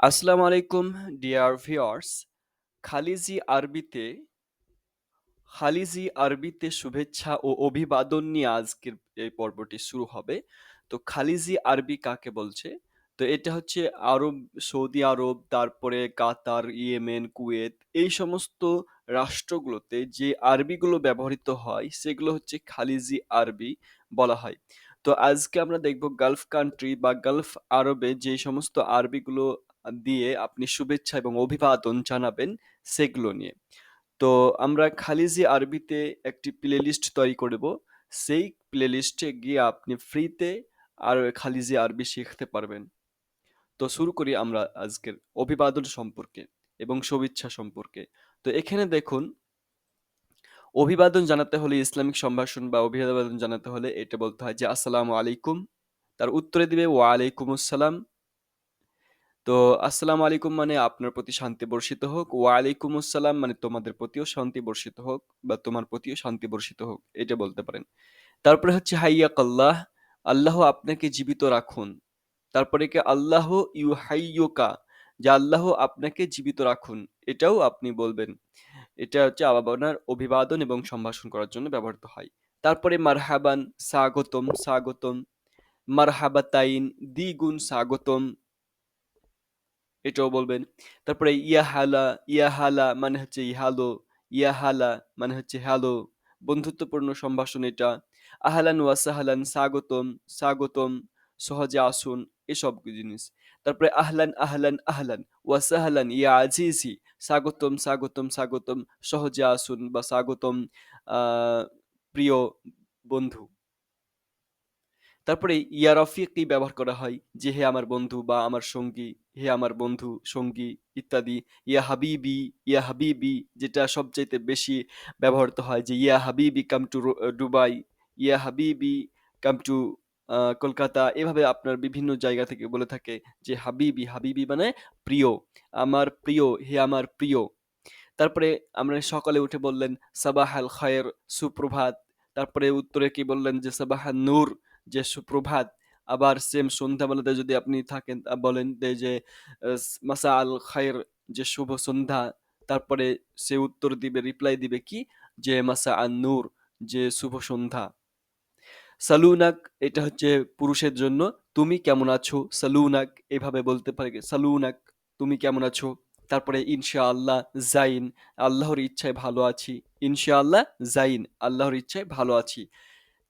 আসসালামু আলাইকুম dear viewers. খালিজি আরবিতে খালিজি আরবিতে শুভেচ্ছা ও অভিবাদন নিয়ে আজকের এই পর্বটি শুরু হবে। তো খালিজি আরবি কাকে বলছে? তো এটা হচ্ছে আরব, সৌদি আরব, তারপরে কাতার, ইয়েমেন, কুয়েত এই সমস্ত রাষ্ট্রগুলোতে যে আরবিগুলো ব্যবহৃত হয় সেগুলো হচ্ছে খালিজি আরবি বলা হয়। তো আজকে আমরা দেখব গালফ কান্ট্রি বা গালফ আরবে যে সমস্ত আরবিগুলো দিয়ে আপনি শুভেচ্ছা এবং অভিবাদন জানাবেন সেগুলো নিয়ে। তো আমরা খালিজি আরবিতে একটি প্লেলিস্ট তৈরি করব। সেই প্লেলিস্টে গিয়ে আপনি ফ্রিতে আর খালিজি আরবি শিখতে পারবেন। তো শুরু করি আমরা আজকের অভিবাদন সম্পর্কে এবং শুভেচ্ছা সম্পর্কে। তো এখানে দেখুন, অভিবাদন জানাতে হলে ইসলামিক সম্ভাষণ বা অভিবাদন জানাতে হলে এটা বলতে হয় যে আসসালামু আলাইকুম। তার উত্তরে দিবে ওয়ালাইকুম আসসালাম। তো আসসালামু আলাইকুম মানে আপনার প্রতি শান্তি বর্ষিত হোক। ওয়ালাইকুম আসসালাম মানে তোমাদের প্রতিও শান্তি বর্ষিত হোক বা তোমার প্রতিও শান্তি বর্ষিত হোক। এটা বলতে পারেন। তারপরে হচ্ছে হাইয়াকাল্লাহ, আল্লাহ আপনাকে জীবিত রাখুন। তারপরে কি আল্লাহ ইউহাইয়ুকা, যে আল্লাহ আপনাকে জীবিত রাখুন। এটাও আপনি বলবেন। এটা হচ্ছে আপনার অভিবাদন এবং সম্ভাষণ করার জন্য ব্যবহৃত হয়। তারপরে মারহাবান, স্বাগতম, স্বাগতম। মারহাবাতাইন, দ্বিগুণ স্বাগতম। এটাও বলবেন। তারপরে ইয়াহালা, ইয়াহালা মানে হচ্ছে ইহালো, ইয়াহালা মানে হচ্ছে হ্যালো। বন্ধুত্বপূর্ণ সম্ভাষণ এটা। আহলান ওয়া সাহলান, স্বাগতম, স্বাগতম, সহজে আসুন, এসব জিনিস। তারপরে আহলান, আহলান, আহলান ওয়া সাহলান ইয়া আজিজি, স্বাগতম, স্বাগতম, স্বাগতম, সহজে আসুন বা স্বাগতম আ প্রিয় বন্ধু। তারপরে ইয়া রফিকি ব্যবহার করা হয় যে হে আমার বন্ধু বা আমার সঙ্গী, হে আমার বন্ধু, সঙ্গী ইত্যাদি। ইয়া হাবিবি, ইয়া হাবিবি যেটা সবচাইতে বেশি ব্যবহৃত হয় যে ইয়া হাবিবি কাম টু দুবাই, ইয়া হাবিবি কাম টু কলকাতা। এভাবে আপনার বিভিন্ন জায়গা থেকে বলে থাকে যে হাবিবি, হাবিবি মানে প্রিয়, আমার প্রিয়, হে আমার প্রিয়। তারপরে আমরা সকালে উঠে বললেন সাবাহ আল খায়ের, সুপ্রভাত। তারপরে উত্তরে কি বললেন যে সাবাহ আন নূর, যে সুপ্রভাত। আবার সেম সন্ধ্যাবেলাতে যদি আপনি থাকেন বলেন যে মাসা আল খায়ের, যে শুভ সন্ধ্যা। তারপরে সে উত্তর দিবে, রিপ্লাই দিবে কি যে মাসা আন নূর, যে শুভ সন্ধ্যা। সালুনাক এটা হচ্ছে পুরুষের জন্য, তুমি কেমন আছো সালুনাক, এভাবে বলতে পারে সালুনাক, তুমি কেমন আছো। তারপরে ইনশাআল্লাহ জাইন, আল্লাহর ইচ্ছায় ভালো আছি। ইনশাআল্লাহ জাইন, আল্লাহর ইচ্ছায় ভালো আছি।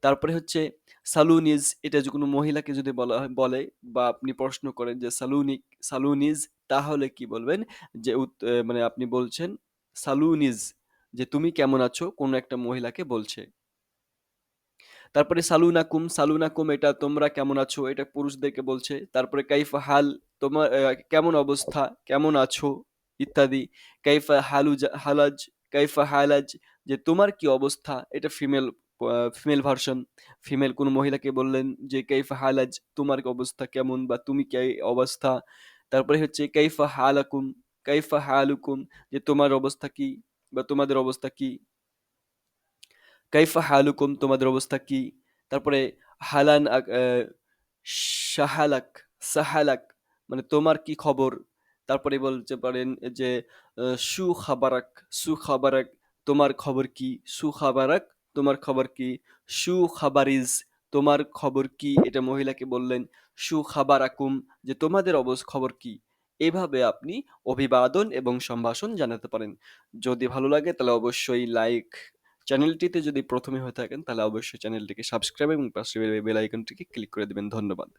তারপরে হচ্ছে সালুনিজ, এটা যে কোনো মহিলাকে যদি বলা হয় বলে বা আপনি প্রশ্ন করেন যে সালুনিক, সালুনিজ, তাহলে কি বলবেন যে মানে আপনি বলছেন সালুনিজ, যে তুমি কেমন আছো কোনো একটা মহিলাকে বলছে। তারপরে সালুনাকুম, সালুনাকুম এটা তোমরা কেমন আছো, এটা পুরুষদেরকে বলছে। তারপরে কাইফা হাল, তোমার কেমন অবস্থা, কেমন আছো ইত্যাদি। কাইফা হালাজ, কাইফা হালাজ, যে তোমার কি অবস্থা, এটা ফিমেল ভার্সন। ফিমেল কোনো মহিলাকে বললেন যে কাইফা হালাজ, তোমার কি অবস্থা কেমন বা তুমি কি অবস্থা। তারপরে হচ্ছে কাইফা হালাকুম, কাইফা হালুকুম, যে তোমার অবস্থা কি বা তোমাদের অবস্থা কি। কাইফা হালুকুম, তোমাদের অবস্থা কি। তারপরে হালান সাহালাক, সাহালাক মানে তোমার কি খবর। তারপরে বলতে পারেন যে সু খাবারাক, সু খাবারাক, তোমার খবর কি। সু খাবারাক, তোমার খবর কি। সু খাবারিজ, তোমার খবর কি, এটা মহিলাকে বললেন। সু খাবারাকুম, যে তোমাদের খবর কি। এভাবে আপনি অভিবাদন এবং সম্ভাষণ জানাতে পারেন। যদি ভালো লাগে তাহলে অবশ্যই লাইক, চ্যানেলটিতে যদি প্রথমে হয়ে থাকেন তাহলে অবশ্যই চ্যানেলটিকে সাবস্ক্রাইব এবং পাশে বেল আইকনটিকে ক্লিক করে দিবেন। ধন্যবাদ।